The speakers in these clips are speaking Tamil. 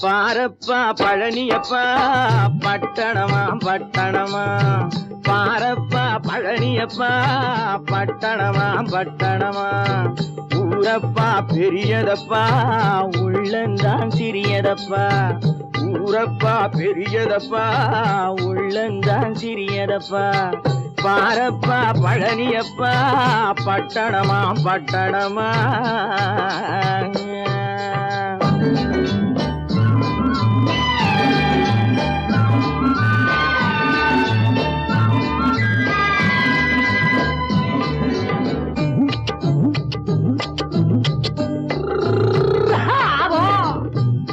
பாரப்பா பழனியப்பா பட்டணமா பட்டணமா பாரப்பா பழனியப்பா பட்டணமா பட்டணமா ஊரப்பா பெரியதப்பா உள்ளந்தான் சிறியதப்பா ஊரப்பா பெரியதப்பா உள்ளந்தான் சிறியதப்பா பாரப்பா பழனியப்பா பட்டணமா பட்டணமா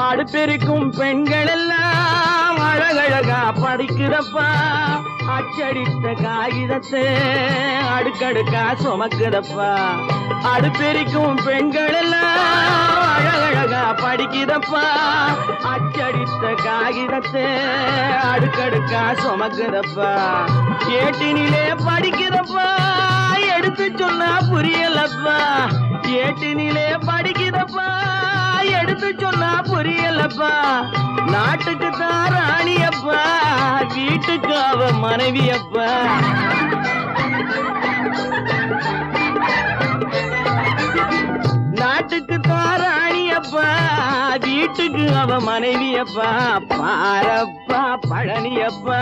அடுப்பெருக்கும் பெண்கள் எல்லாம் அழகழகா படிக்கிறப்பா அச்சடித்த காகிதத்தை அடுக்கடுக்கா சுமக்குதப்பா அடுப்பெருக்கும் பெண்கள் எல்லாம் அழகழகா படிக்கிறப்பா அச்சடித்த காகிதத்தை அடுக்கடுக்கா சுமக்குதப்பா ஏட்டினிலே படிக்கிறப்பா எடுத்து சொன்னா புரியலப்பா ஏட்டினிலே படிக்கிறப்பா எடுத்து சொன்னா புரியலப்பா நாட்டுக்கு தான் ராணியப்பா வீட்டுக்கு அவ மனைவியப்பா நாட்டுக்கு தான் ராணியப்பா வீட்டுக்கு அவ மனைவியப்பா பாரப்பா பழனியப்பா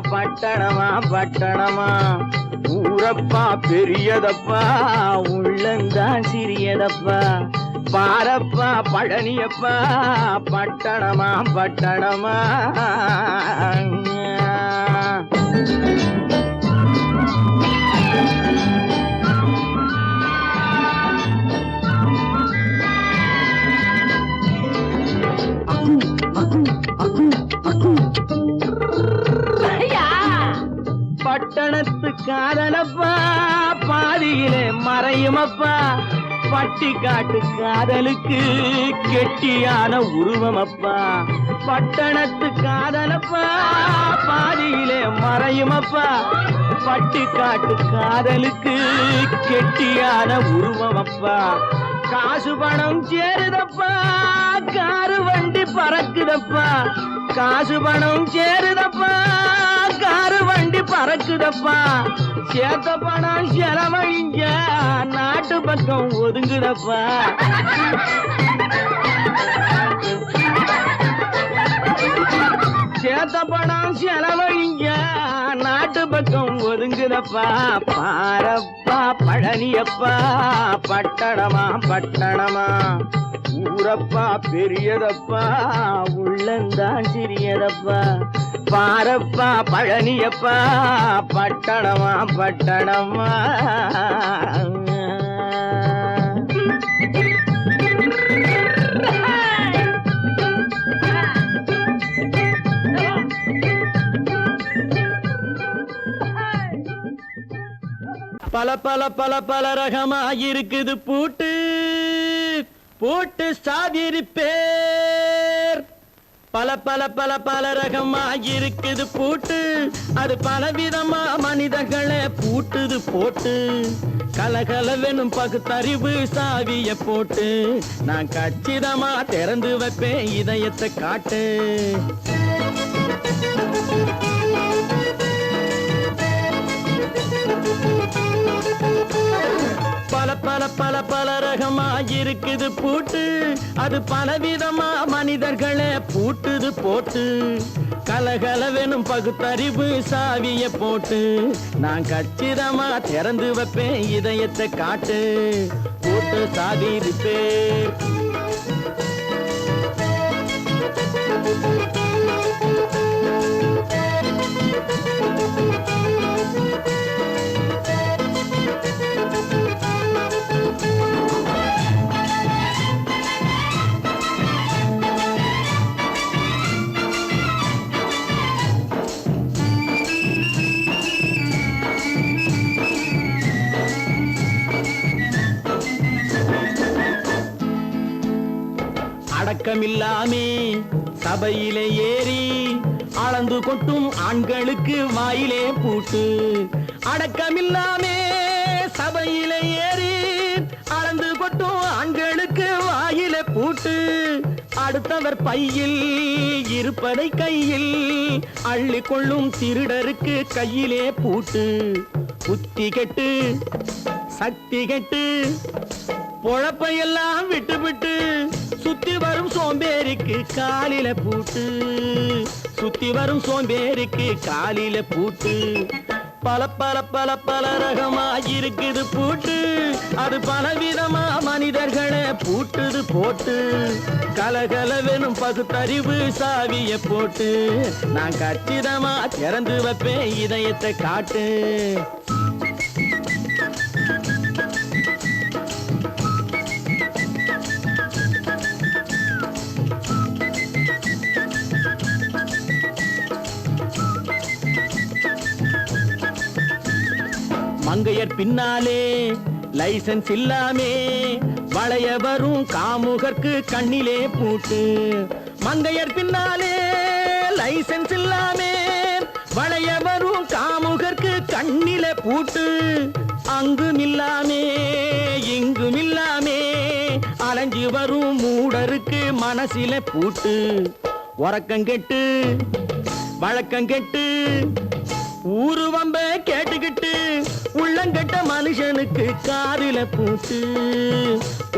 பட்டணமா பட்டணமா ஊரப்பா பெரியதப்பா உள்ளந்தான் சிறியதப்பா பாரப்பா பழனியப்பா பட்டணமா பட்டணமா பட்டணத்து காதலப்பா பாதியிலே மறையுமப்பா பட்டி காட்டு காதலுக்கு கெட்டியான உருவமப்பா பட்டணத்து காதலப்பா பாதியிலே மறையுமப்பா பட்டி காட்டு காதலுக்கு கெட்டியான உருவமப்பா காசு பணம் சேருதப்பா காரு வண்டி பறக்குதப்பா காசு பணம் சேருதப்பா காரு வண்டி பறக்குதப்பா சேத்த பணம் செலவழிஞ்ச நாட்டு பக்கம் ஒதுங்குதப்பா சேத்த பணம் செலவழிஞ்ச நாட்டு பக்கம் ஒதுங்குதப்பா பாரப்பா பழனியப்பா பட்டணமா பட்டணமா ஊரப்பா பெரியதப்பா உள்ளந்தான் சிறியதப்பா பாரப்பா பழனியப்பா பட்டணமா பட்டணமா பல பல பல பல ரகமா இருக்குது பூட்டு பூட்டு சாதிரி பேர் பல பல பல பல ரகமா இருக்குது பூட்டு அது பலவிதமா மனிதர்களை பூட்டுது போட்டு கலகலவெனும் பகுத்தறிவு சாவிய போட்டு நான் கச்சிதமா திறந்து வைப்பேன் இதயத்தை காட்டு பல பல பல பல ரகமா இருக்குது பூட்டு அது பலவிதமா மனிதர்களை பூட்டுது போட்டு கலகலவெனும் பகுத்தறிவு சாவிய போட்டு நான் கச்சிதமா திறந்து வைப்பேன் இதயத்தை காட்டு போட்டு சாதிருப்பேன் அடக்கமில்லாமே சபையிலே ஏறி அளந்து கொட்டும் ஆண்களுக்கு வாயிலே பூட்டு அடக்கமில்லாமே சபையிலே ஏறி அளந்து கொட்டும் ஆண்களுக்கு வாயிலே பூட்டு அட அடுத்தவர் பையில் இருப்பதை கையில் அள்ளி கொள்ளும் திருடருக்கு கையிலே பூட்டு. புத்தி கெட்டு சக்தி கெட்டு பொழப்பையெல்லாம் விட்டு விட்டு சுத்தி வரும் சோம்பேறிக்கு காலில பூட்டு. சுத்தி வரும் சோம்பேறிக்கு காலில பூட்டு. பல பல பல பல ரகமா இருக்குது பூட்டு. அது பலவிதமா மனிதர்களை பூட்டுது போட்டு. கலகலவெனும் பகுத்தறிவு சாவிய போட்டு நான் கச்சிதமா திறந்து வைப்பேன் இதயத்தை காட்டு. மங்கையர் பின்னாலே லைசன்ஸ் இல்லாமே வளைய வரும் காமுகர்க்கு கண்ணிலே பூட்டு. மங்கையர் பின்னாலே லைசன்ஸ் இல்லாமே வளைய வரும் காமுகர்க்கு கண்ணிலே பூட்டு. அங்கும் இல்லாமே இங்கும் இல்லாமே அலைஞ்சு வரும் மூடருக்கு மனசில பூட்டு. உறக்கங்கெட்டு வழக்கங்கெட்டு ஊரு வம்ப கேட்டுக்கிட்டு உள்ளங்கட்ட மனுஷனுக்கு காதில பூட்டு.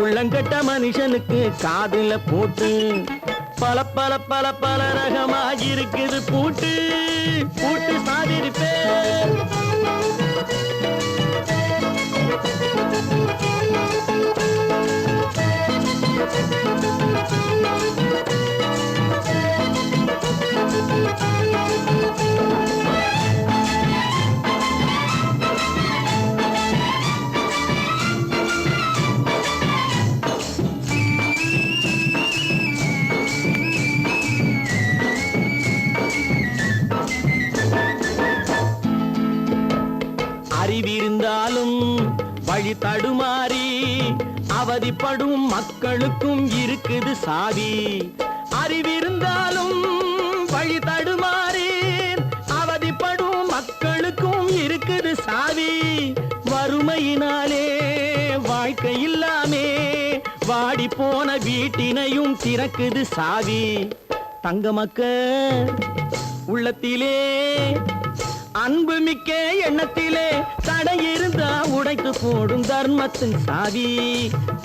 உள்ளங்கட்ட மனுஷனுக்கு காதில பூட்டு. பல பல பல பல ரகமா இருக்குது பூட்டு. பூட்டு சாதிருப்பே அறிவிருந்தாலும் வழி தடுமாறி அவதிப்படும் மக்களுக்கும் இருக்குது சாவி. அறிவிருந்தாலும் வழி தடுமாறி அவதிப்படும் மக்களுக்கும் இருக்குது சாவி. வறுமையினாலே வாழ்க்கை இல்லாமே வாடி போன வீட்டினையும் திறக்குது சாவி. தங்க மக்க உள்ளத்திலே அன்பு மிக்க எண்ணத்திலே தடையிருந்தா உடைத்து போடும் தர்மத்தின் சாவி.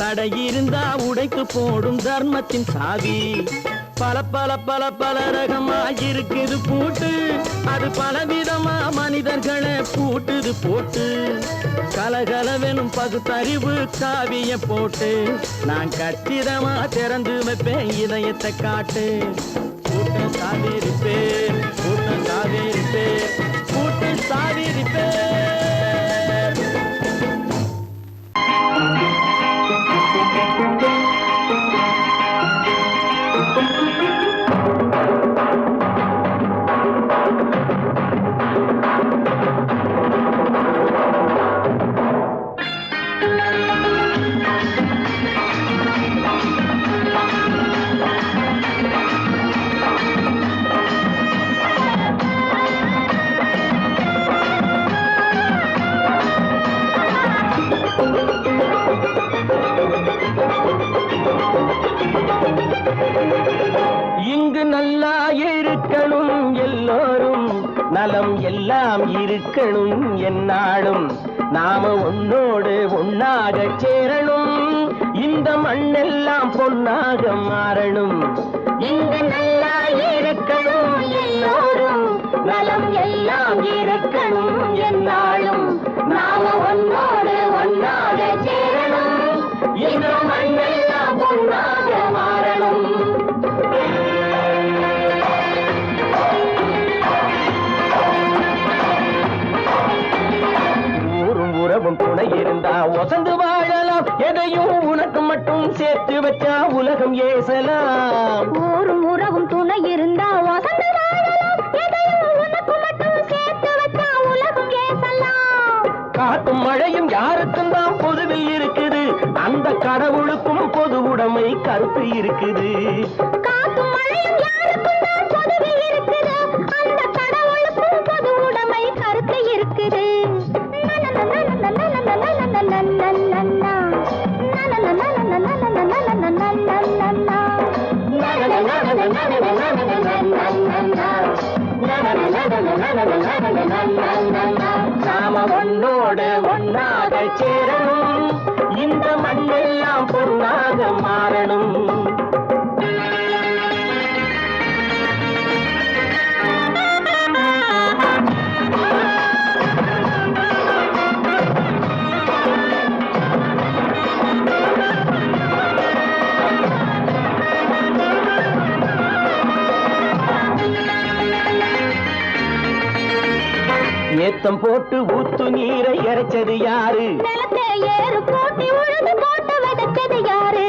தடையிருந்தா உடைத்து போடும் தர்மத்தின் சாவி. பல பல பல பல ரகமா இருக்குது பூட்டு. அது பலவிதமா மனிதர்களை பூட்டுது போட்டு. கலகலவெனும் பகுத்தறிவு காவிய போட்டு நான் கச்சிதமா திறந்து வைப்பேன் இதயத்தை காட்டு. கூட்டம் சாவிருப்பேன் கூட்டம் சாவிருப்பேன் கூட்டு சாவிருப்பேன். நல்லா இருக்கணும் எல்லோரும் நலம் எல்லாம் இருக்கணும் என்னாலும் நாம ஒன்னோடு ஒன்னாக சேரணும் இந்த மண்ணெல்லாம் பொன்னாக மாறணும். இங்கு நல்லா இருக்கணும் எல்லோரும் நலம் எல்லாம் இருக்கணும் என்னாலும் நாம ஒன்னோடு ஒன்னாக சேரணும் இந்த மண்ணெல்லாம் பொன்னாக மாறணும். துணை இருந்தா வசந்து வாழலாம் எதையும் உனக்கு மட்டும் சேர்த்து வச்சா உலகம் ஏசலாம். ஊரும் உறவும் துணை இருந்தா வசந்து வாழலாம் எதையும் உனக்கு மட்டும் சேர்த்து வச்சா உலகம் ஏசலாம். காத்தும் மழையும் யாருக்கும் தான் பொதுவில் இருக்குது அந்த கடவுளுக்கும் பொது உடைமை கருத்து இருக்குது. காத்தும் மழையும் யாருக்கும் தான் பொதுவில் இருக்குது அந்த கடவுளுக்கும் பொது உடைமை கருத்து இருக்குது. நன நாம ஒன்னோடு ஒன்னாக சேரணும், இந்த மண்ணெல்லாம் பொன்னாக மாறணும். ஏத்தம் போட்டு ஊத்து நீரை இறைச்சது யாரு? நிலத்தை ஏறு போட்டி உழுது போட்டு விதைச்சது யாரு?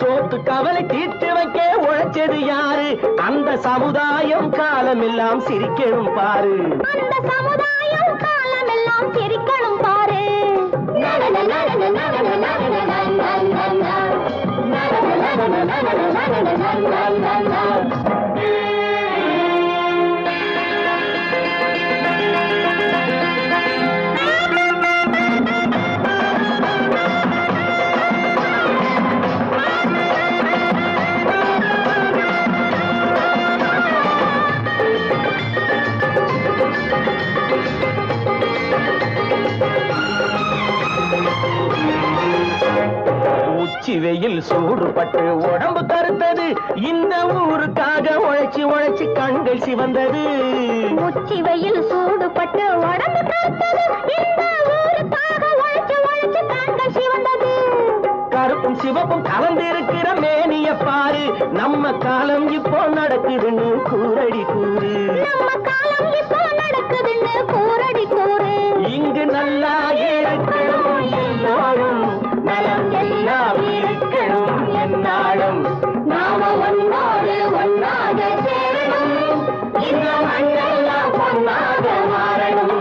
சோத்து கவலை தீர்த்து வைக்க உழைச்சது யாரு? அந்த சமுதாயம் காலமெல்லாம் சிரிக்கணும் பாரு. அந்த சமுதாயம் காலமெல்லாம் சிரிக்கணும் பாரு. உச்சி வெயில் சூடுபட்டு உடம்பு கருத்தது, இந்த ஊருக்காக உழைச்சி உழைச்சி கண்கள் சிவந்தது. உச்சி வெயில் சூடுபட்டு உடம்பு கருத்தது, இந்த ஊருக்காக உழைச்சு உழைச்சு கண்கள் சிவந்தது. கருப்பும் சிவப்பும் கலந்திருக்கிற மேனிய பாரு, நம்ம காலம் இப்போ நடக்குதுன்னு கூரடி கூறு. நம்ம காலம் இப்போ நடக்குதுன்னு கூரடி கூறு. இங்கு நல்லா இருக்கணும் எல்லாரும், நலம் எல்லாம் இருக்கணும் என்னாலும். நாம ஒன்னோடு ஒன்னாக சேரணும், இந்த மண்ணெல்லாம் பொன்னாக மாறணும்.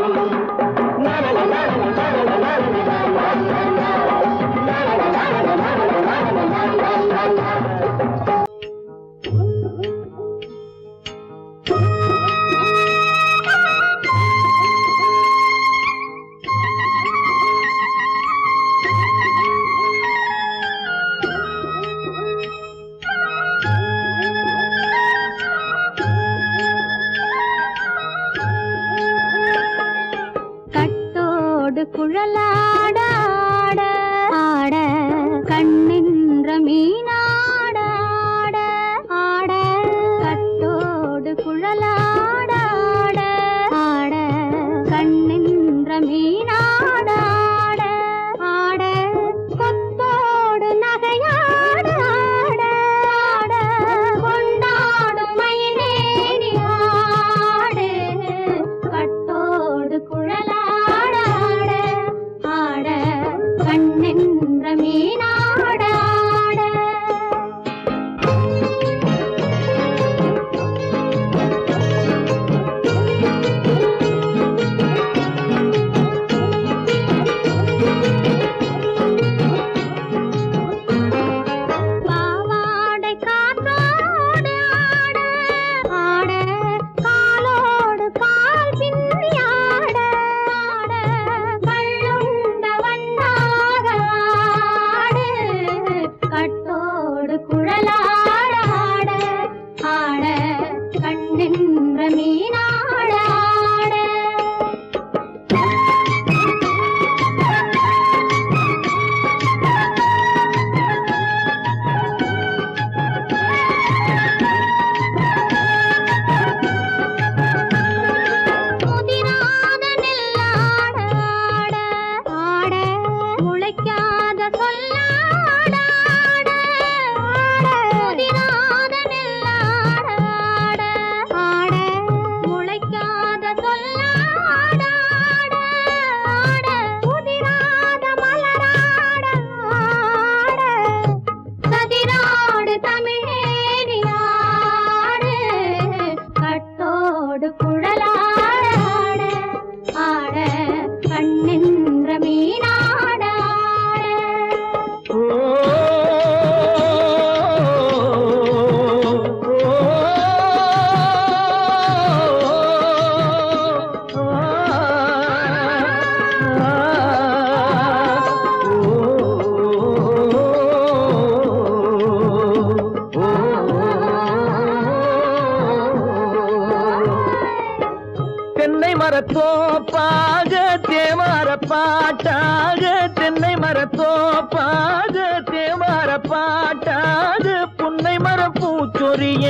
மரத்தோப்பாக தேவார பாட்டாக தென்னை மரத்தோப்பாக தேவார பாட்டாக புன்னை மரம் பூச்சொரிய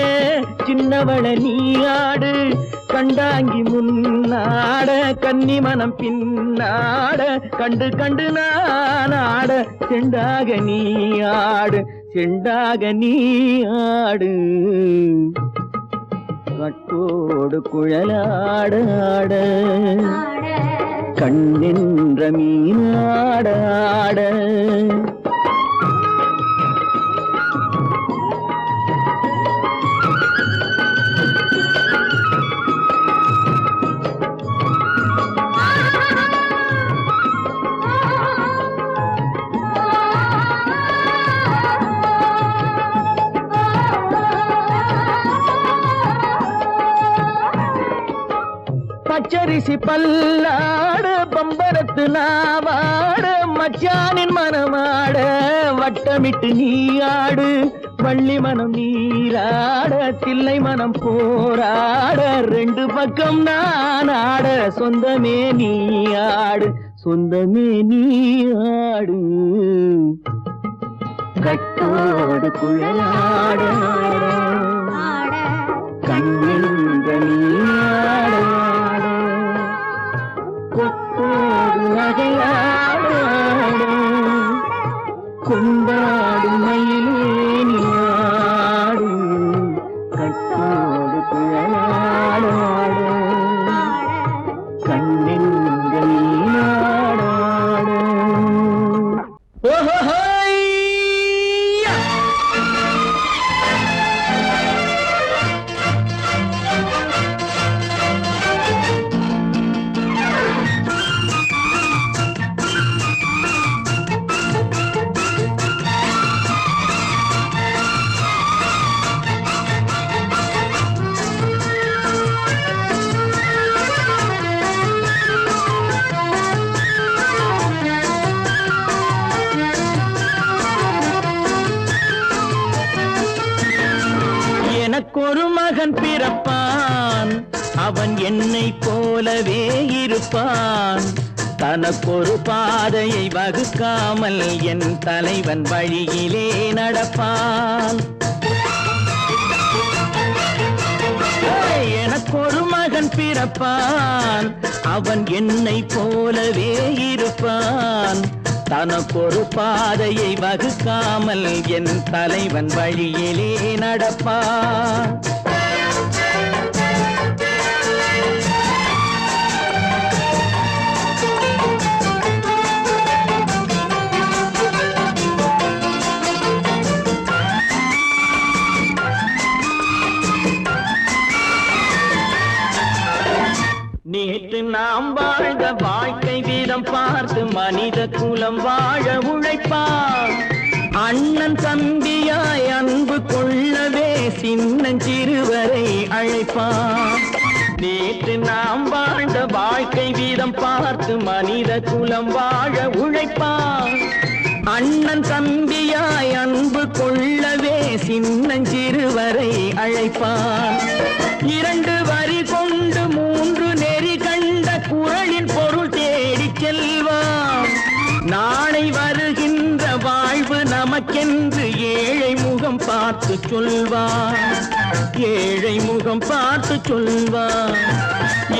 சின்னவள நீயாடு கண்டாங்கி முன்னாட கன்னி மனம் பின்னாட கண்டு கண்டு நானாட செண்டாக நீயாடு செண்டாக நீயாடு கட்டோடு குழலாடாட கண்ணென்ற மீனாடாட பச்சரிசி பல்லாட பம்பரத்து நாவாட மச்சானின் மனமாட வட்டமிட்டு நீயாடு வள்ளி மனம் நீராட தில்லை மனம் போராட ரெண்டு பக்கம் நானாட சொந்தமே நீயாடு சொந்தமே நீயாடு கட்டோடு குழலாட கண்ணென்ற நீயாட கொண்டாடு மயிலேனியாடு கட்டோடு குழலாடாடு கண்ணெங்கள் நீராடாடு எனக்கொரு மகன் பிறப்பான் அவன் என்னை போலவே இருப்பான் தனக்கொரு பாதையை வகுக்காமல் என் தலைவன் வழியிலே நடப்பான் எனக்கொரு மகன் பிறப்பான் அவன் என்னை போலவே இருப்பான் தனக்கொரு பாதையை வகுக்காமல் என் தலைவன் வழியிலே நடப்பான் நேற்று நாம் வாழ்ந்த வாழ்க்கை வீதம் பார்த்து மனித குலம் வாழ உழைப்பான் அண்ணன் தம்பியாய் அன்பு கொள்ளவே சின்னஞ்சிறுவரை அழைப்பான் நேற்று நாம் வாழ்ந்த வாழ்க்கை வீதம் பார்த்து மனித குலம் வாழ உழைப்பான் அண்ணன் தம்பியாய் அன்பு கொள்ளவே சின்னஞ்சிறுவரை அழைப்பான் இரண்டு வரி கொண்டு மூன்று நெறி கண்ட குறளின் பொருள் தேடிச் செல்வான் நாளை வருகின்ற வாழ்வு நமக்கென்று ஏழை முகம் பார்த்து சொல்வான் ஏழை முகம் பார்த்து சொல்வான்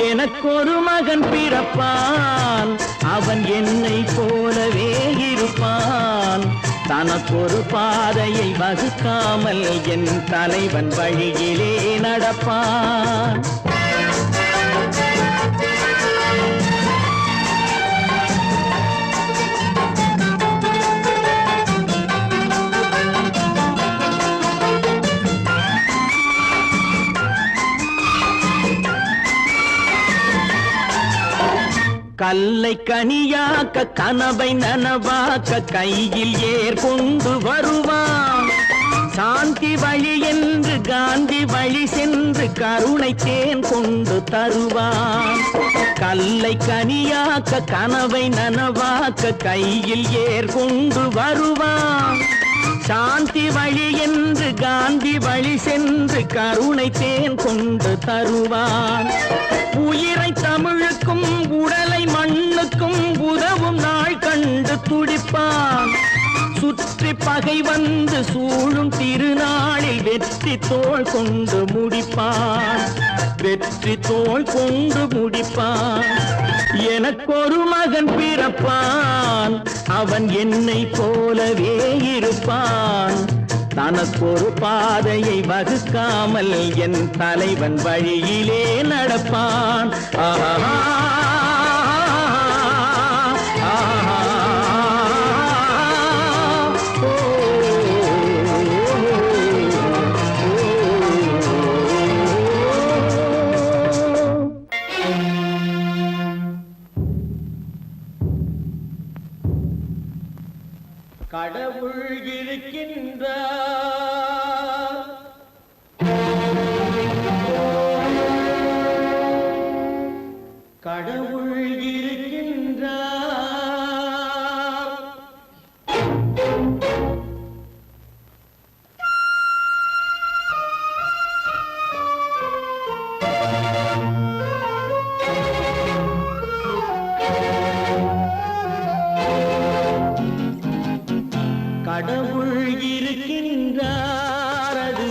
எனக்கொரு மகன் பிறப்பான் அவன் என்னை போலவே இருப்பான் தனக்கொரு பாதையை வகுக்காமல் என் தலைவன் வழியிலே நடப்பான் கல்லை கனியாக்க கனவை நனவாக்க கையில் ஏற்கொண்டு வருவான் சாந்தி வழி என்று காந்தி வழி சென்று கருணை தேன் கொண்டு தருவான் கல்லை கனியாக்க கனவை நனவாக்க கையில் ஏற்கொண்டு வருவான் சாந்தி வழி என்று காந்தி வழி சென்று கருணை தேன் கொண்டு தருவான். உயிரை தமிழுக்கும் உடலை மண்ணுக்கும் உதவும் நாள் கண்டு துடிப்பான். சுற்றி பகை வந்து சூழும் திருநாளில் வெற்றி தோள் கொண்டு முடிப்பான். வெற்றி தோள் கொண்டு முடிப்பான். எனக்கொரு மகன் பிறப்பான், அவன் என்னை போலவே இருப்பான். தனக்கொரு பாதையை வகுக்காமல் என் தலைவன் வழியிலே நடப்பான். ஆஹா கடவுள் இருக்கின்றார், கடவுள் இருக்கின்றார். கடவுள் இருக்கின்றார், அது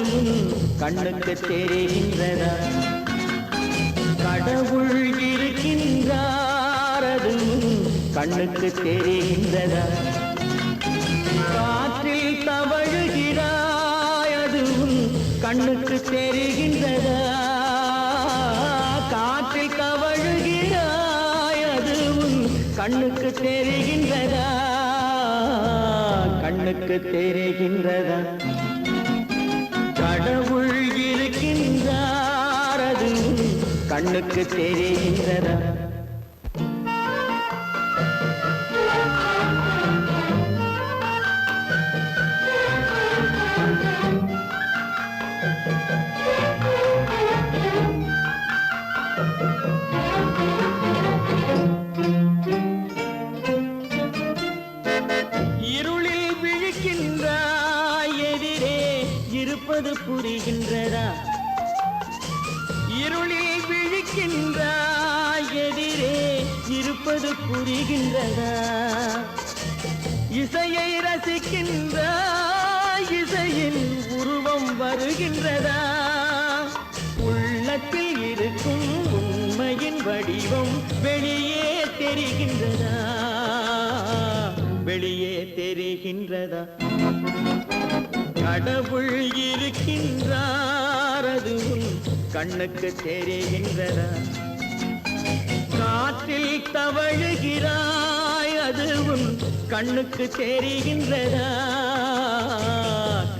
கண்ணுக்கு தெரிகின்றதா? கடவுள் இருக்கின்றார், அது கண்ணுக்கு தெரிகின்றதா? காற்றில் தவழுகிறாய், அது கண்ணுக்கு தெரிகின்றதா? காற்றில் தவழுகிறாய், அது கண்ணுக்கு தெரிகின்றதா? கண்ணுக்கு தெரிகின்றதா? கடவுள் இருக்கின்றார், அது கண்ணுக்கு தெரிகின்றதா? இருப்பது புரிகின்றதா? இருளில் விழிக்கின்றாய், எதிரே இருப்பது புரிகின்றதா? இசையை ரசிக்கின்றாய், இசையின் உருவம் வருகின்றதா? உள்ளத்தில் இருக்கும் உண்மையின் வடிவம் வெளியே தெரிகின்றதா? வெளியே தெரிகின்றதா? கடவுள் இருக்கின்றார், அது கண்ணுக்கு தெரிகின்றதா? காற்றில் தவழுகிறாய், அதுவும் கண்ணுக்கு தெரிகின்றதா?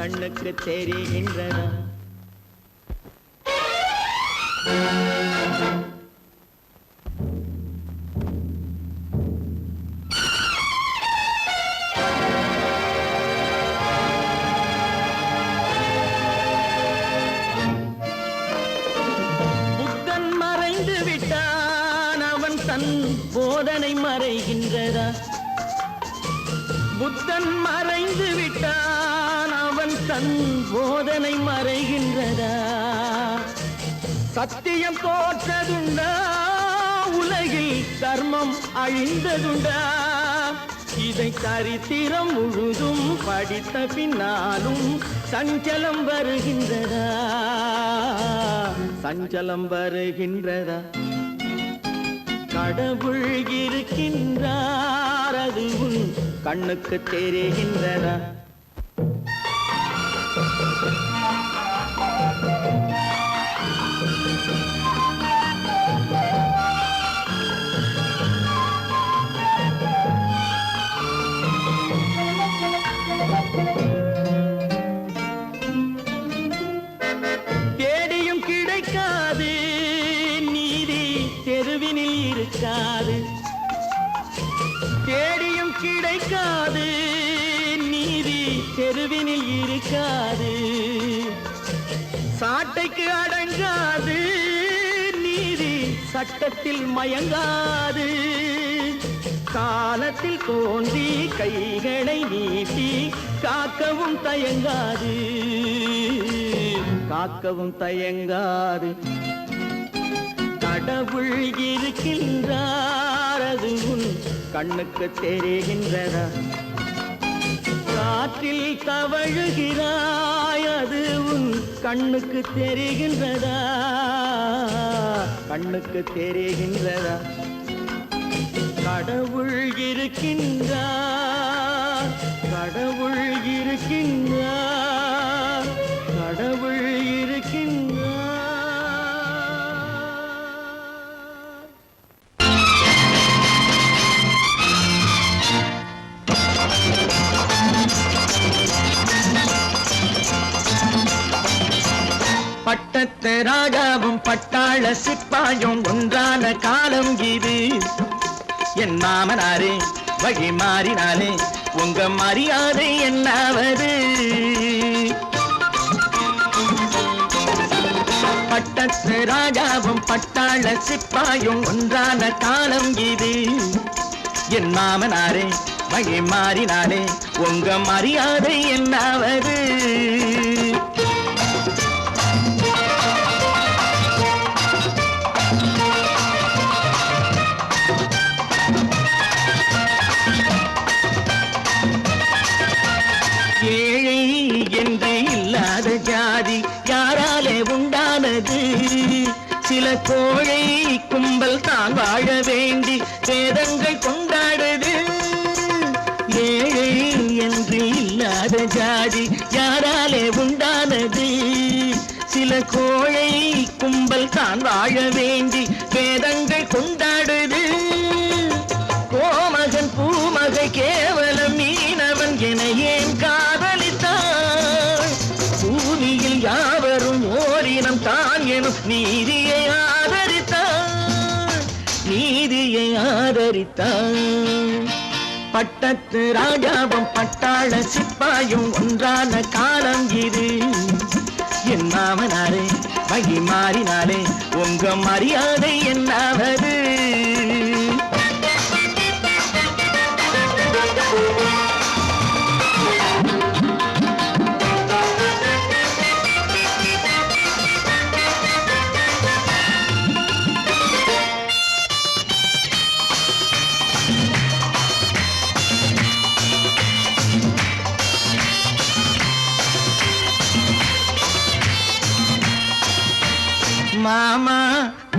கண்ணுக்கு தெரிகின்றதா? போதனை மறைகின்றதா? புத்தன் மறைந்து விட்டான், அவன் தன் போதனை மறைகின்றதா? சத்தியம் தோற்றதுண்டா? உலகில் தர்மம் அழிந்ததுண்டா? இதை சரித்திரம் முழுதும் படித்த பின்னாலும் சஞ்சலம் வருகின்றதா? சஞ்சலம் வருகின்றதா? கடவுள் இருக்கின்றார், அது கண்ணுக்கு தெரிகின்றதா? தேடியும் கிடைக்காது நீதி, தெருவினில் இருக்காது. தேடியும் கிடைக்காது நீதி, தெருவினில் இருக்காது. சாட்டைக்கு அடங்காது நீதி, சட்டத்தில் மயங்காது. காலத்தில் தோன்றி கைகளை நீட்டி காக்கவும் தயங்காது, காக்கவும் தயங்காது. கடவுள் இருக்கின்றார், அது உன் கண்ணுக்கு தெரிகின்றதா? காற்றில் தவழுகிறாய், அது உன் கண்ணுக்கு தெரிகின்றதா? கண்ணுக்கு தெரிகின்றதா? கடவுள் இருக்கின்றார், கடவுள் இருக்கின்றார், கடவுள் இருக்கின்றார். பட்டத்து ராஜாவும் பட்டாள சிப்பாயும் ஒன்றான காலம் இது. என் மாமனாரே வழி மாறினாலே உங்க மரியாதை என்னாவது? பட்டத்து ராஜாவும் பட்டாள சிப்பாயும் ஒன்றான காலம் இது. என் மாமனாரே வழி மாறினாலே உங்க மரியாதை என்னாவது? ஏழை என்று இல்லாத ஜாதி யாராலே உண்டானது? சில கோழை கும்பல் தான் வாழ வேண்டி வேதங்கள் கொண்டாடுது. ஏழை என்று இல்லாத ஜாதி யாராலே உண்டானது? சில கோழை கும்பல் தான் வாழ வேண்டி வேதங்கள் கொண்டாடுது. கோமகன் பூமகை கேவலம் மீனவன் என ஏன் காதலித்தாள்? பூமியில் யாவரும் ஓரினம் தான் எனும் நீதியை ஆதரித்தாள், நீதியை ஆதரித்தாள். பட்டத்து ராஜாவும் பட்டாள சிப்பாயும் ஒன்றான காலம் இது. என் மாமனாரே வழி மாறினாலே உங்க மரியாதை என்னாவது? மாமா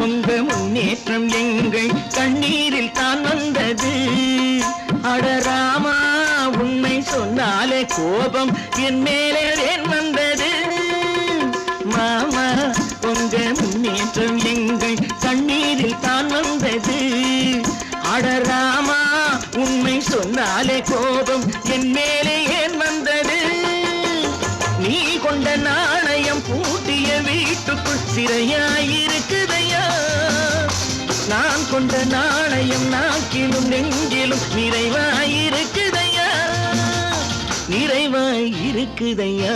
உங்க முன்னேற்றம் எங்கள் கண்ணீரில் தான் வந்தது. அடராமா உண்மை சொன்னாலே கோபம் என் மேலே ஏன் வந்தது? மாமா உங்க முன்னேற்றம் எங்கள் கண்ணீரில் தான் வந்தது. அடராமா உண்மை சொன்னாலே கோபம் என் மேலே ஏன் வந்தது? நீ கொண்ட நாணயம் பூட்டிய வீட்டுக்குள் சிறையாயிருக்குதையா? நான் கொண்ட நாணயம் நாக்கிலும் நெஞ்சிலும் நிறைவாயிருக்குதையா, நிறைவாயிருக்குதையா?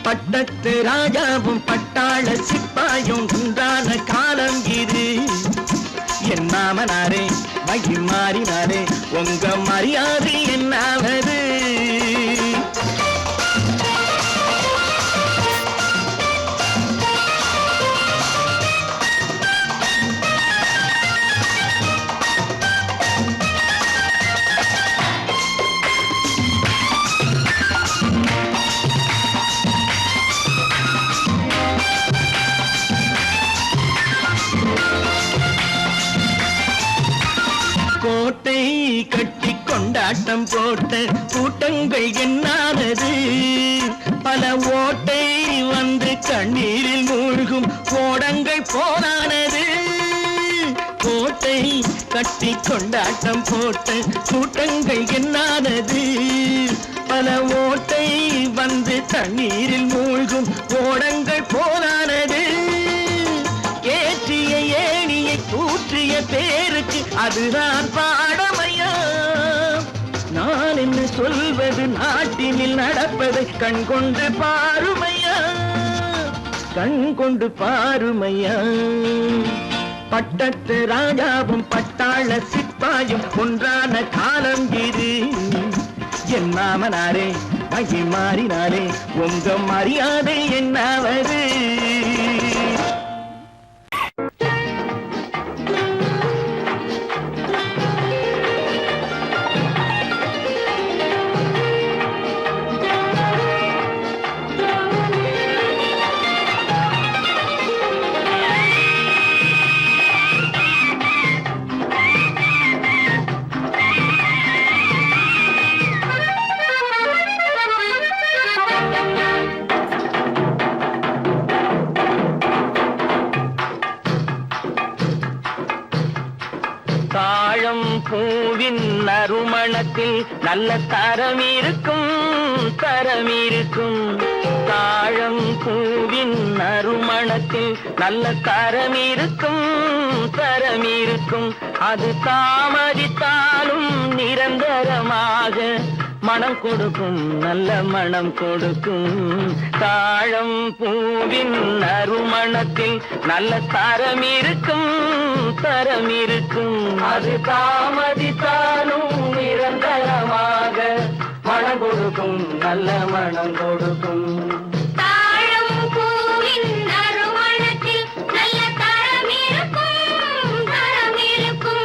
பட்டத்து ராஜாவும் பட்டாள சிப்பாயும் உண்டான காலம் இது. என் மாமனாரே வழி மாறினாரே உங்க மரியாதை என்னாவது? கோட்டை கட்டி கொண்டாட்டம் போட்ட கூட்டங்கள் என்னானது? பல ஓட்டை வந்து கண்ணீரில் மூழ்கும் கோடங்கள் போனானது. கோட்டை கட்டி கொண்டாட்டம் போட்ட கூட்டங்கள் என்னானது? பல ஓட்டை வந்து தண்ணீரில் மூழ்கும் கோடங்கள் போனானது. ஏற்றிய ஏணியை தூற்றிய பேருக்கு அதுதான் பாடமையா? நான் என்ன சொல்வது? நாட்டினில் நடப்பதை கண் கொண்டு பாருமையா, கண் கொண்டு பாருமையா? பட்டத்து ராஜாவும் பட்டாள சிப்ப பாயும் ஒன்றான காலம் இது. என் மாமனாரே மகி மாறினாரே உங்க மரியாதை என்னாவது? தாழம் பூவின் நறுமணத்தில் நல்ல தரம் இருக்கும், தரம் இருக்கும். தாழம் பூவின் நறுமணத்தில் நல்ல தரம் இருக்கும், தரம் இருக்கும். அது தாமதித்தாலும் நிரந்தரமாக மனம் கொடுக்கும், நல்ல மனம் கொடுக்கும். தாழம் பூவின் நறுமணத்தில் நல்ல தரம் இருக்கும், தரம் இருக்கும். அது தாமதித்தாலும் நிரந்தரமாக மனம் கொடுக்கும், நல்ல மனம் கொடுக்கும். தாழம் பூவின் நறுமணத்தில் நல்ல தரம் இருக்கும், தரம் இருக்கும்.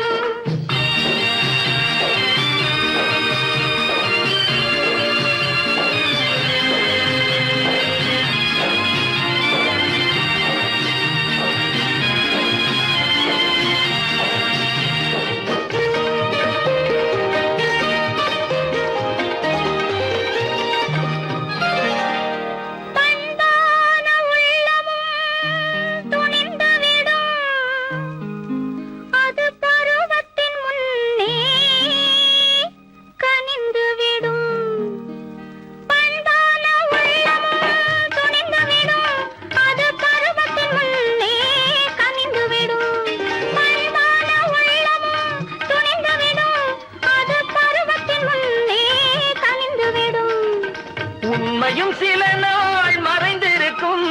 உண்மையும் சில நாள் மறைந்திருக்கும்,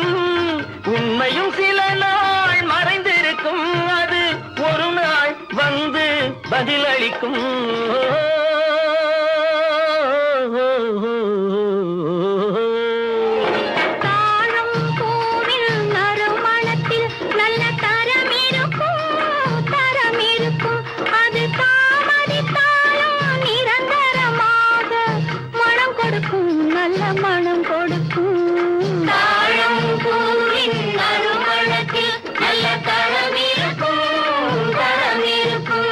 உண்மையும் சில நாள் மறைந்திருக்கும். அது ஒரு நாள் வந்து பதிலளிக்கும். தாழம் பூவின் நறுமணத்தில் நல்ல தரம் இருக்கும், தரம் இருக்கும். அது தாமதித்தாலும் நிரந்தரமாக மனம் கொடுக்கும், நல்ல மனம் கொடுக்கும். தாழம் பூவின் நறுமணத்தில் நல்ல தரம் இருக்கும், தரம் இருக்கும்.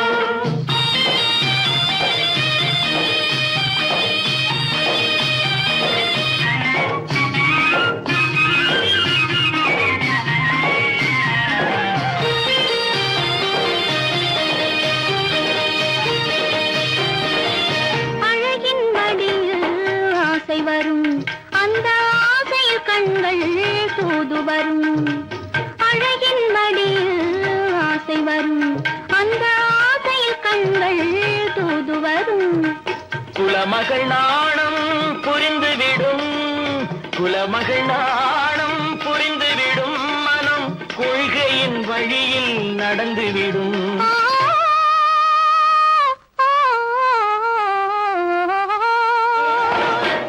அழகின் மடியில் ஆசை வரும், அந்த ஆசையில் கண்கள் தூது வரும். அழகின் மடியில் ஆசை வரும், அந்த ஆசையில் கண்கள் தூது வரும். குலமகள் நாணம் புரிந்துவிடும், குலமகள் நாணம் புரிந்துவிடும். மனம் கொள்கையின் வழியில் நடந்துவிடும்.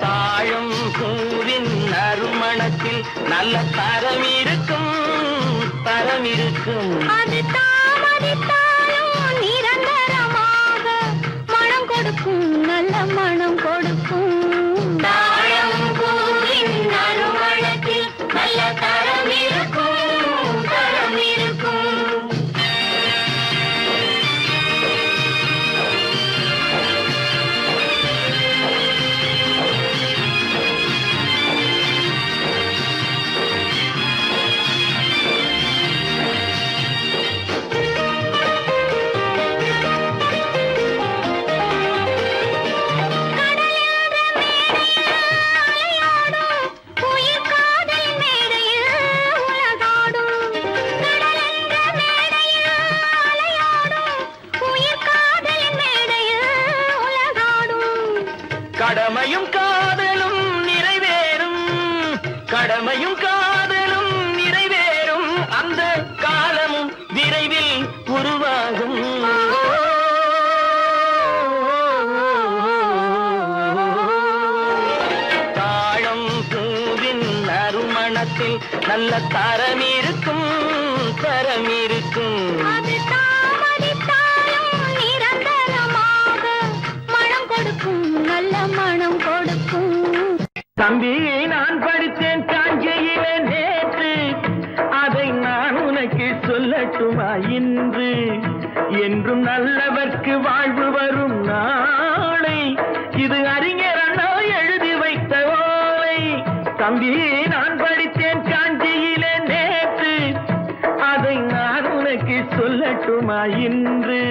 தாழம் பூவின் நறுமணத்தில் நல்ல தரம் இருக்கும், தரம் இருக்கும். அது தாமதித்தாலும் நிரந்தரமாக மனம் கொடுக்கும், நல்ல மனம் கொடுக்கும். தாழம் பூவின் நறுமணத்தில் நல்ல தரம் இருக்கும், தரம் இருக்கும். நல்ல தரம் இருக்கும் தரம் இருக்கும். அது தாமதித்தாலும் நிரந்தரமாக மனம் கொடுக்கும், நல்ல மனம் கொடுக்கும். தம்பி நான் படித்தேன் காஞ்சியிலே நேற்று, அதை நான் உனக்கு சொல்லட்டுமா இன்று? என்றும் நல்லவர்க்கு வாழ்வு வரும் நாளை, இது அறிஞர் அண்ணா எழுதி வைத்த ஓலை. தம்பி நான் படித்தேன் காஞ்சியிலே நேற்று, அதை நான் உனக்கு சொல்லட்டுமா இன்று?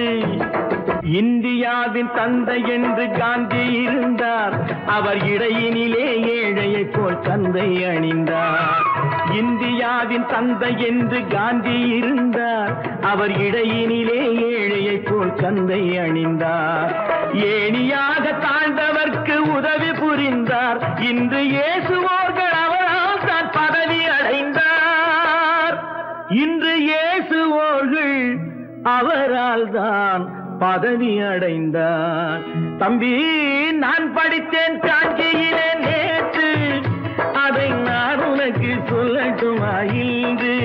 இந்தியாவின் தந்தை என்று காந்தி இருந்தார், அவர் இடையினிலே ஏழையை போல் தந்தை அணிந்தார். இந்தியாவின் தந்தை என்று காந்தி இருந்தார், அவர் இடையினிலே ஏழையை போல் தந்தை அணிந்தார். ஏணியாக தாழ்ந்தவர்க்கு உதவி புரிந்தார், இன்று இயேசுவோர்கள் அவரால் தான் பதவி அடைந்தார். இன்று இயேசுவோர்கள் அவரால் தான் பதவி அடைந்தார். தம்பி நான் படித்தேன் காஞ்சியிலே நேற்று, அதை நான் உனக்கு சொல்லட்டுமா இன்று?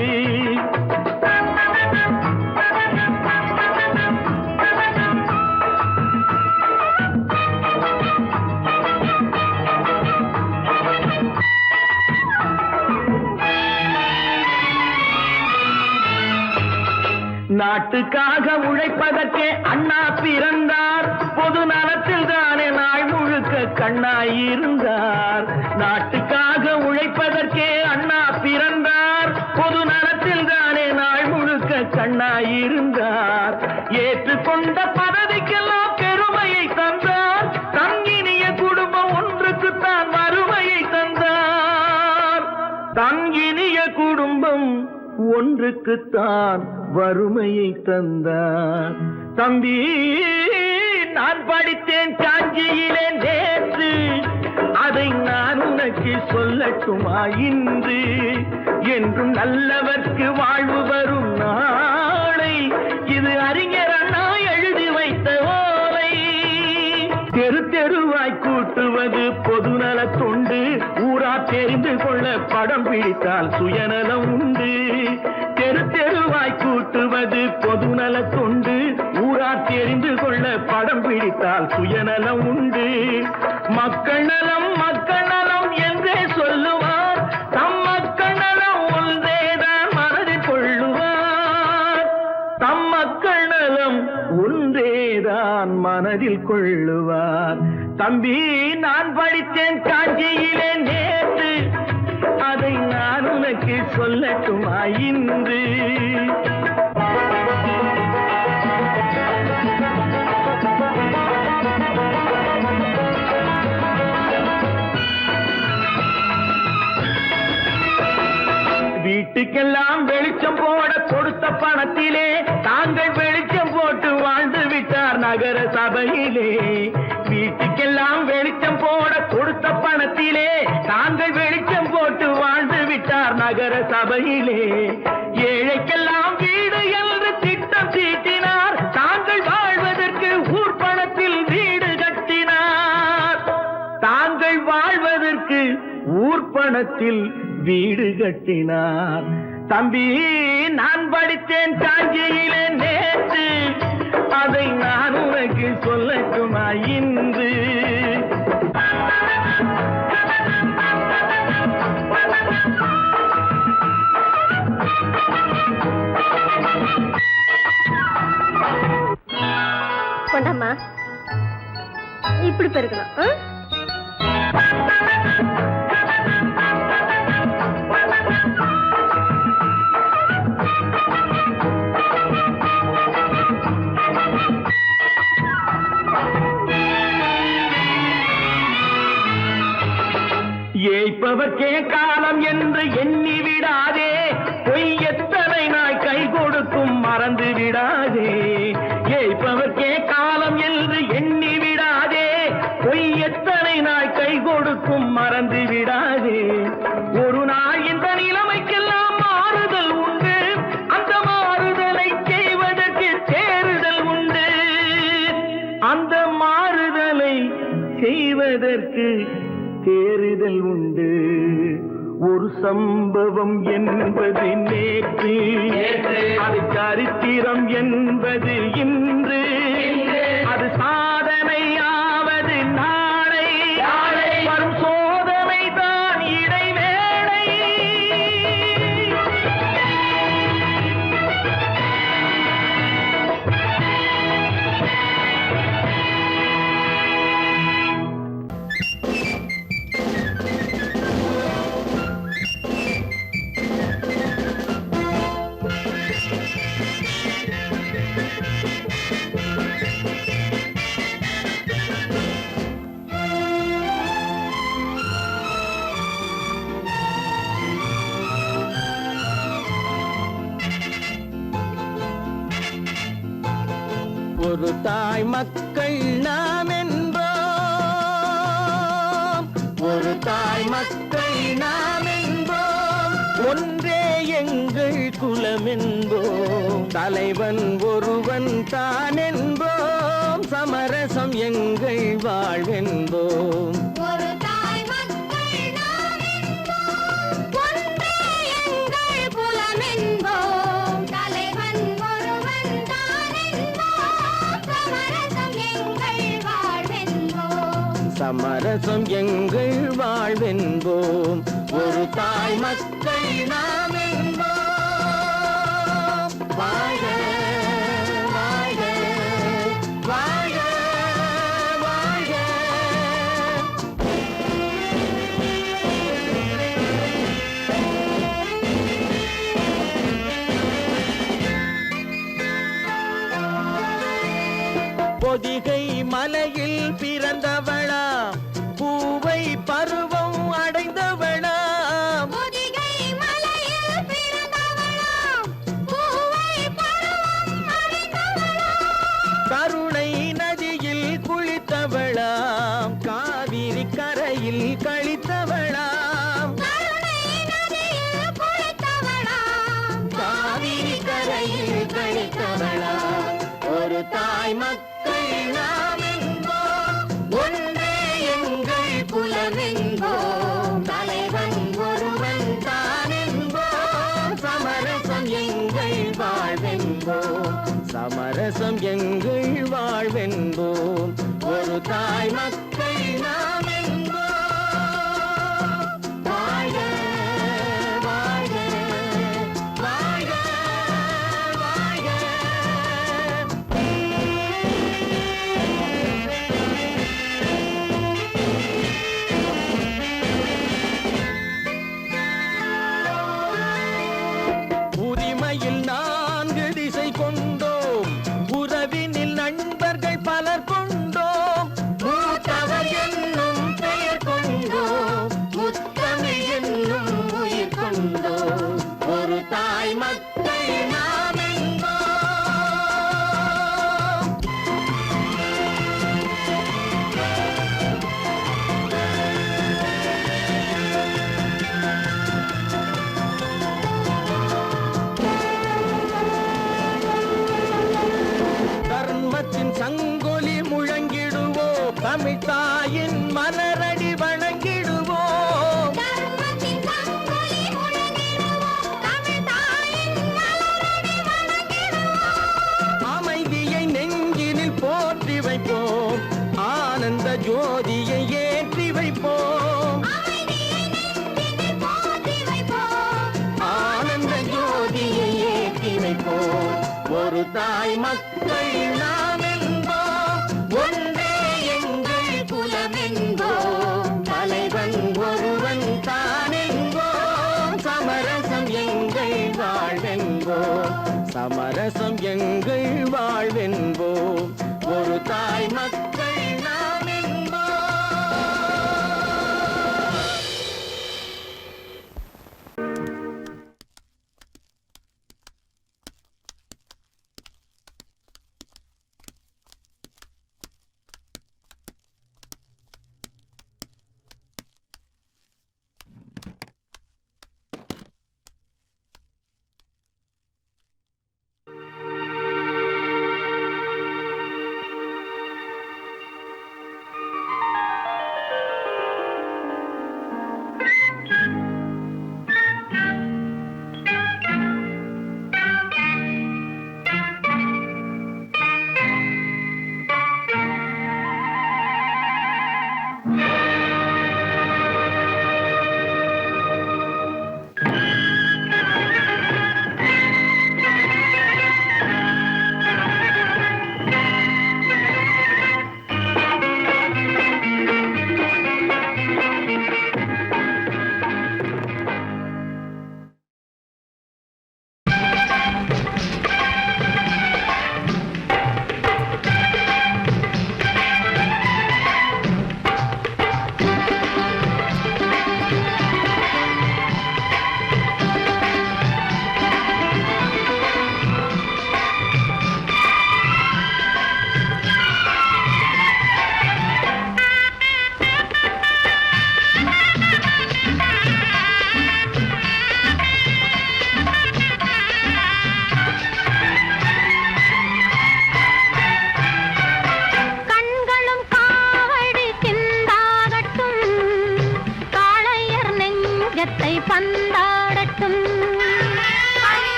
நாட்டுக்காக உழைப்பதற்கே அண்ணா பிறந்தார், பொது நலத்தில் தானே நாள் முழுக்க கண்ணாயிருந்தார். நாட்டுக்காக உழைப்பதற்கே அண்ணா பிறந்தார், பொது நலத்தில் தானே நாள் முழுக்க கண்ணாயிருந்தார். ஏற்றுக்கொண்ட பதவிக்கெல்லாம் பெருமையை தந்தார், தங்கினிய குடும்பம் ஒன்றுக்குத்தான் வறுமையை தந்தார். தங்கினிய குடும்பம் ஒன்றுக்குத்தான் வறுமையை தந்தார். தம்பி நான் படித்தேன் காஞ்சியிலே நேற்று, அதை நான் உனக்கு சொல்லட்டுமா இன்று? என்றும் நல்லவர்க்கு வாழ்வு வரும் நாளை, இது அறிஞர் அண்ணா எழுதி வைத்த ஓலை. தெரு தெருவாய் கூட்டுவது பொதுநல தொண்டு, ஊரா தெரிந்து கொள்ள படம் பிடித்தால் சுயநலம் உண்டு. தெரு தெருவாய் கூட்டுவது பொதுநல தொண்டு, ஊரா தெரிந்து கொள்ள படம் பிடித்தால் சுயநலம் உண்டு. மக்கள் நலம் என்றே சொல்லுவார், தம் மக்கள் நலம் ஒன்றேதான் மனதில் கொள்ளுவார். தம் மக்கள் நலம் ஒன்றேதான் மனதில் கொள்ளுவார். தம்பி நான் படித்தேன் காஞ்சியிலே நேற்று, அதை நான் உனக்கு சொல்லட்டுமா இன்று? வீட்டுக்கெல்லாம் வெளிச்சம் போட கொடுத்த பணத்திலே தாங்கள் வெளிச்சம் போட்டு வாழ்ந்து விட்டார் நகர சபையிலே. வீட்டுக்கெல்லாம் வெளிச்சம் போட கொடுத்த பணத்திலே தாங்கள் வெளிச்சம் போட்டு வாழ்ந்து விட்டார் நகர சபையிலே. ஏழைக்கெல்லாம் வீடு என்று திட்டம் தீட்டினார், தாங்கள் வாழ்வதற்கு ஊர் பணத்தில் வீடு கட்டினார். தாங்கள் வாழ்வதற்கு ஊர் பணத்தில் வீடு கட்டினார். தம்பி நான் படித்தேன் காஞ்சியிலே நேற்று, அதை நான் உனக்கு சொல்லட்டுமா இன்று? கொண்டாம்மா, இப்படி பெருக்கணும். ஏய்ப்பவர்க்கே காலம் என்று எண்ணி விடாதே, பொய் எத்தனை நாய் கை கொடுக்கும் மறந்து விடாதே. ஏய்ப்பவர்க்கே காலம் என்று எண்ணி விடாதே, பொய் எத்தனை நாய் கை கொடுக்கும் மறந்து விடாதே. ஒரு நாள் இந்த நிலைமைக்கெல்லாம் மாறுதல் உண்டு, அந்த மாறுதலை செய்வதற்கு தேறுதல் உண்டு. அந்த மாறுதலை செய்வதற்கு தேறுதல் உண்டு. ஒரு சம்பவம் என்பது நேற்று, அது சரித்திரம் என்பது இன்று, அது சாதனையாவது நாளை, வரும் சோதனை தான் இடைவேளை. ஒரு தாய் மக்கள் நாம் என்போம், ஒரு தாய் மக்கள் நாம் என்போம், ஒன்றே எங்கள் குலம் என்போம், தலைவன் ஒருவன் தான் என்போம், சமரசம் எங்கள் வாழ்வென்போம். ஒரு தாய் மக்கள் நாம் என்போம், ஒன்றே எங்கள் குலம் என்போம், தலைவன் ஒருவன் தான் என்போம், சமரசம் எங்கள் வாழ்வென்போம். சமரசம் எங்கள் வாழ்வென்போம். ஒரு தாய் மக்கள் நாம் என்போம். வாழ்க வாழ்க வாழ்க வாழ்க. பொதிகை மலையில் பிறந்தவளா, பூவை பருவம் அடைந்தவளா, பொதிகை மலையில் பிறந்தவளாம், பூவை பருவம் அடைந்தவளாம், கருணை நதியில் குளித்தவளாம், காவிரி கரையில் கழித்தவளாம், கருணை நதியில் குளித்தவளாம், காவிரி கரையில் கழித்தவளாம். ஒரு தாய் மக்கள் நாம் என்போம், ஒன்றே எங்கள் குலம் என்போம், தலைவன் ஒருவன் தான் என்போம், சமரசம் எங்கள் வாழ்வென்போம், சமரசம் எங்கள் வாழ்வென்போம். ஒரு தாய் மக்கள் நாம் என்போம். வாழ்க வாழ்க வாழ்க வாழ்க. உரிமையில் 4 திசை கொண்டோம், உறவினில் நண்பர்கள் பலர் கொண்டோம், மூத்தவர் என்னும் பெயர் கொண்டோம், முத்தமிழ் என்னும் உயிர் கொண்டோம். ஒரு தாய் மக்கள் நாம் என்போம். தர்மத்தின் சங்கொலி முழங்கிடுவோம், தமிழ் தாயின் மலரடி வணங்கிடுவோம், தர்மத்தின் சங்கொலி முழங்கிடுவோம், தமிழ் தாயின் மலரடி வணங்கிடுவோம், அமைதியை நெஞ்சினில் போற்றி வைப்போம், ஆனந்த ஜோதியை ஏற்றி வைப்போம், அமைதியை நெஞ்சினில் போற்றி வைப்போம், ஆனந்த ஜோதியை ஏற்றி வைப்போம். ஒரு தாய் மக்கள் நாம் என்போம், ஒன்றே எங்கள் குலம் என்போம், தலைவன் ஒருவன் தான் என்போம், சமரசம் எங்கள் வாழ்வென்போம், சமரசம் எங்கள் வாழ்வென்போம். ஒரு தாய் மக்கள்